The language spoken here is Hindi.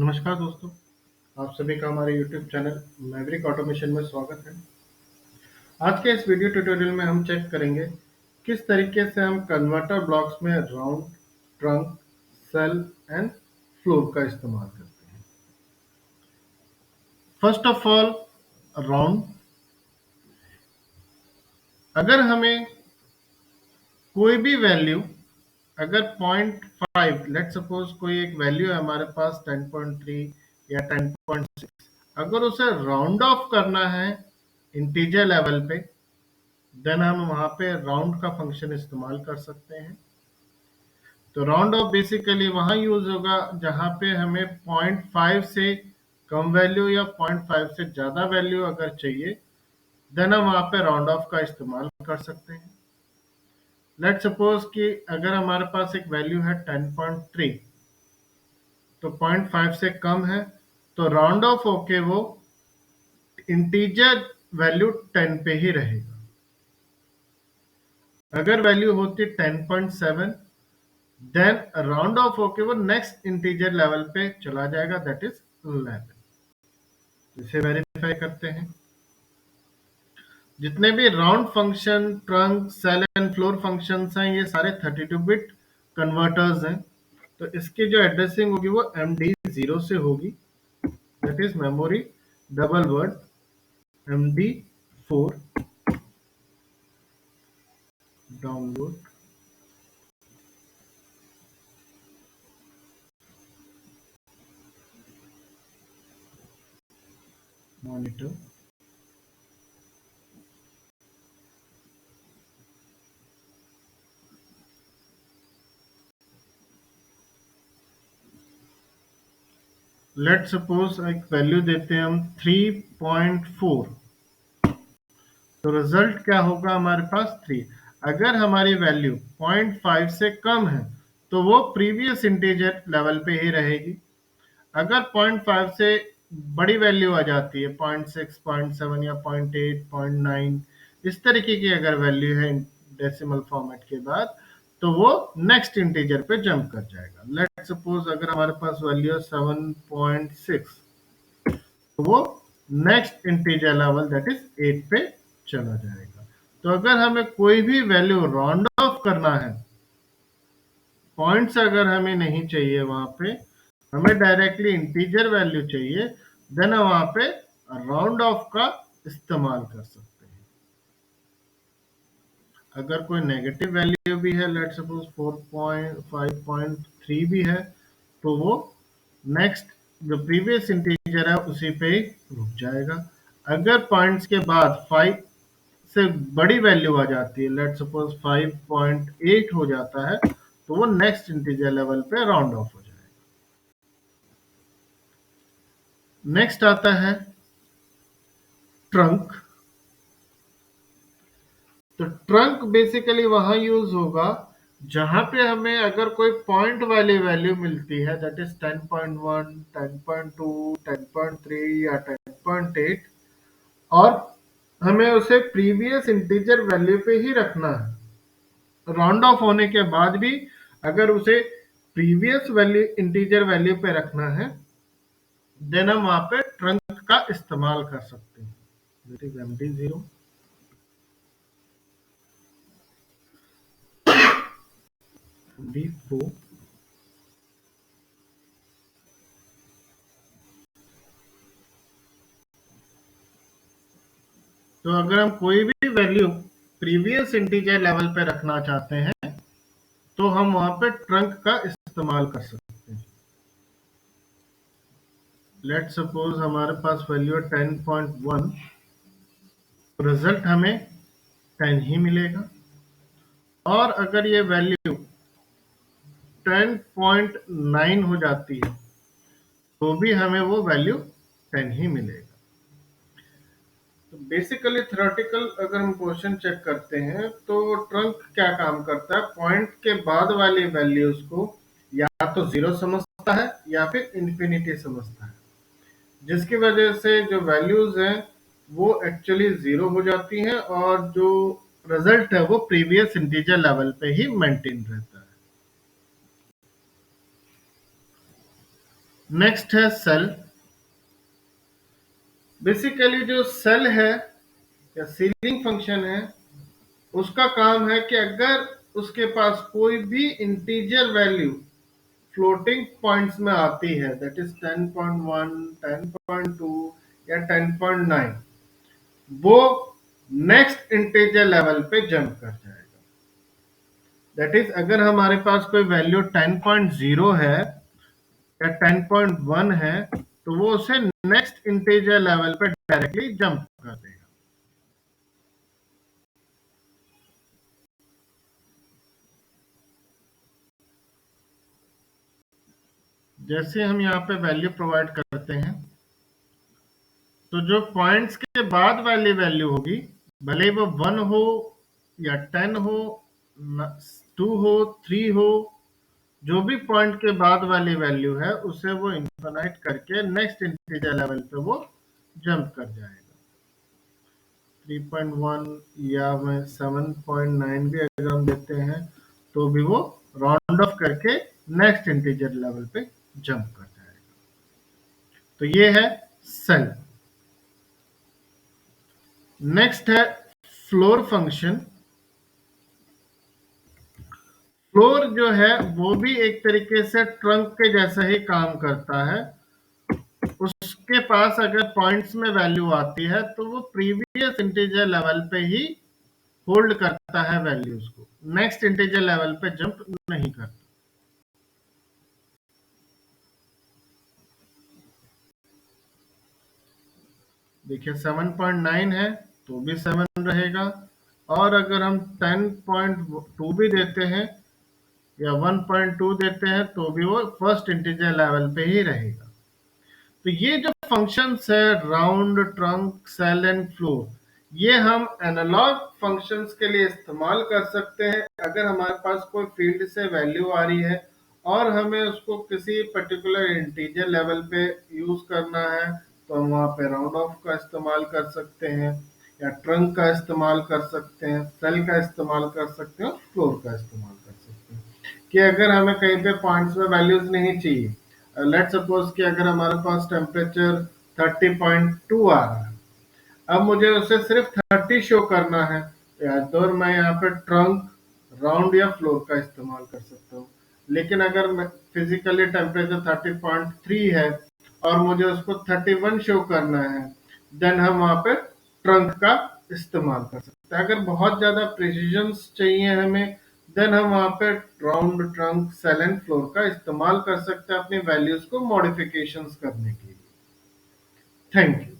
नमस्कार दोस्तों, आप सभी का हमारे YouTube चैनल मैवरिक ऑटोमेशन में स्वागत है। आज के इस वीडियो ट्यूटोरियल में हम चेक करेंगे किस तरीके से हम कन्वर्टर ब्लॉक्स में round, trunc, ceil and floor का इस्तेमाल करते हैं। First of all, round. अगर हमें कोई भी वैल्यू, अगर 0.5, लेट सपोज कोई एक वैल्यू है हमारे पास 10.3 या 10.6, अगर उसे राउंड ऑफ करना है इंटीजर लेवल पे, देन हम वहां पे राउंड का फंक्शन इस्तेमाल कर सकते हैं। तो राउंड ऑफ बेसिकली वहां यूज होगा जहां पे हमें 0.5 से कम वैल्यू या 0.5 से ज्यादा वैल्यू अगर चाहिए, देन हम वहां पे राउंड ऑफ का इस्तेमाल कर सकते हैं। लेट सपोज कि अगर हमारे पास एक वैल्यू है 10.3, तो 0.5 से कम है, तो राउंड ऑफ होके वो इंटीजर वैल्यू 10 पे ही रहेगा। अगर वैल्यू होती 10.7, देन राउंड ऑफ होके वो नेक्स्ट इंटीजर लेवल पे चला जाएगा, दैट इज 11। इसे वेरीफाई करते हैं। जितने भी round function, trunc, ceil and floor functions हैं, ये सारे 32 बिट कन्वर्टर्स हैं। तो इसकी जो एड्रेसिंग होगी वो MD0 से होगी, that is memory double word MD4 download monitor. Let suppose एक वैल्यू देते हैं हम 3.4, तो रिजल्ट क्या होगा हमारे पास 3। अगर हमारी वैल्यू 0.5 से कम है तो वो प्रीवियस इंटीजर लेवल पे ही रहेगी। अगर 0.5 से बड़ी वैल्यू आ जाती है, 0.6, 0.7 या 0.8, 0.9, इस तरीके की अगर वैल्यू है डेसिमल फॉर्मेट के बाद, तो वो नेक्स्ट इंटीजर पे जंप कर जाएगा। लेट सपोज अगर हमारे पास वैल्यू है 7.6, तो वो next integer level that is 8 पे चला जाएगा। तो अगर हमें कोई भी वैल्यू राउंड ऑफ करना है, पॉइंट्स अगर हमें नहीं चाहिए, वहां पे हमें डायरेक्टली इंटीजर वैल्यू चाहिए, देन हम वहां पे राउंड ऑफ का इस्तेमाल कर सकते हैं। अगर कोई नेगेटिव वैल्यू भी है, लेट सपोज 4.5.3 भी है, तो वो नेक्स्ट जो प्रीवियस इंटीजर है उसी पे ही रुक जाएगा। अगर पॉइंट्स के बाद 5 से बड़ी वैल्यू आ जाती है, लेट सपोज 5.8 हो जाता है, तो वो नेक्स्ट इंटीजर लेवल पे राउंड ऑफ हो जाएगा। नेक्स्ट आता है ट्रंक। तो ट्रंक बेसिकली वहां यूज होगा जहां पे हमें अगर कोई पॉइंट वाली वैल्यू मिलती है, दैट इज 10.1, 10.2, 10.3 या 10.8, और हमें उसे प्रीवियस इंटीजर वैल्यू पे ही रखना है। राउंड ऑफ होने के बाद भी अगर उसे प्रीवियस वैल्यू इंटीजर वैल्यू पे रखना है, देन हम वहां पे ट्रंक का इस्तेमाल कर सकते हैं, दैट इज MD0 D4। तो अगर हम कोई भी वैल्यू प्रीवियस इंटीजर लेवल पे रखना चाहते हैं, तो हम वहां पे ट्रंक का इस्तेमाल कर सकते हैं। लेट सपोज हमारे पास वैल्यू है 10.1, रिजल्ट हमें 10 ही मिलेगा। और अगर ये वैल्यू 10.9 हो जाती है, तो भी हमें वो वैल्यू 10 ही मिलेगा। तो बेसिकली थ्योरेटिकल अगर हम क्वेश्चन चेक करते हैं, तो ट्रंक क्या काम करता है, पॉइंट के बाद वाली वैल्यूज को या तो जीरो समझता है या फिर इंफिनिटी समझता है, जिसकी वजह से जो वैल्यूज हैं वो एक्चुअली जीरो हो जाती हैं और जो रिजल्ट है वो प्रीवियस इंटीजर लेवल पे ही मेंटेन रहता है। नेक्स्ट है सेल। बेसिकली जो सेल है या सीलिंग फंक्शन है, उसका काम है कि अगर उसके पास कोई भी इंटीजर वैल्यू फ्लोटिंग पॉइंट्स में आती है, दैट इज 10.1, 10.2 या 10.9, वो नेक्स्ट इंटीजर लेवल पे जंप कर जाएगा। दैट इज अगर हमारे पास कोई वैल्यू 10.0 है या 10.1 है, तो वो उसे नेक्स्ट इंटीजर लेवल पे डायरेक्टली जंप कर देगा। जैसे हम यहाँ पे वैल्यू प्रोवाइड करते हैं, तो जो पॉइंट्स के बाद वाली वैल्यू होगी, भले वो 1 हो या 10 हो, 2 हो, 3 हो, जो भी पॉइंट के बाद वाली वैल्यू है उसे वो इन्फिनाइट करके नेक्स्ट इंटीजर लेवल पे वो जंप कर जाएगा। 3.1 या 7.9 भी अगर हम देते हैं तो भी वो राउंड ऑफ करके नेक्स्ट इंटीजर लेवल पे जंप कर जाएगा। तो ये है सेल। नेक्स्ट है फ्लोर फंक्शन। फ्लोर जो है वो भी एक तरीके से ट्रंक के जैसा ही काम करता है। उसके पास अगर पॉइंट्स में वैल्यू आती है तो वो प्रीवियस इंटीजर लेवल पे ही होल्ड करता है वैल्यूज को, नेक्स्ट इंटीजर लेवल पे जंप नहीं करता। देखिए 7.9 है तो भी 7 रहेगा, और अगर हम 10.2 भी देते हैं या 1.2 देते हैं तो भी वो फर्स्ट इंटीजर लेवल पे ही रहेगा। तो ये जो फंक्शंस है, round, trunc, ceil and floor, ये हम एनालॉग फंक्शंस के लिए इस्तेमाल कर सकते हैं। अगर हमारे पास कोई फील्ड से वैल्यू आ रही है और हमें उसको किसी पर्टिकुलर इंटीजर लेवल पे यूज करना है, तो हम वहाँ पे राउंड ऑफ का इस्तेमाल कर सकते हैं, या ट्रंक का इस्तेमाल कर सकते हैं, सेल का इस्तेमाल कर सकते हैं, और फ्लोर का इस्तेमाल कर सकते हैं। कि अगर हमें कहीं पे पॉइंट्स में वैल्यूज नहीं चाहिए, लेट सपोज कि अगर हमारे पास टेम्परेचर 30.2 आ रहा है, अब मुझे उसे सिर्फ 30 शो करना है, या तो मैं यहाँ पे ट्रंक, राउंड या फ्लोर का इस्तेमाल कर सकता हूँ। लेकिन अगर मैं फिजिकली टेम्परेचर 30.3 है और मुझे उसको 31 शो करना है, देन हम वहाँ पे ट्रंक का इस्तेमाल कर सकते हैं। अगर बहुत ज्यादा प्रिसीजन चाहिए हमें, देन हम वहाँ पे round, trunc, ceil and floor का इस्तेमाल कर सकते हैं अपनी वैल्यूज को मॉडिफिकेशंस करने के लिए। Thank you.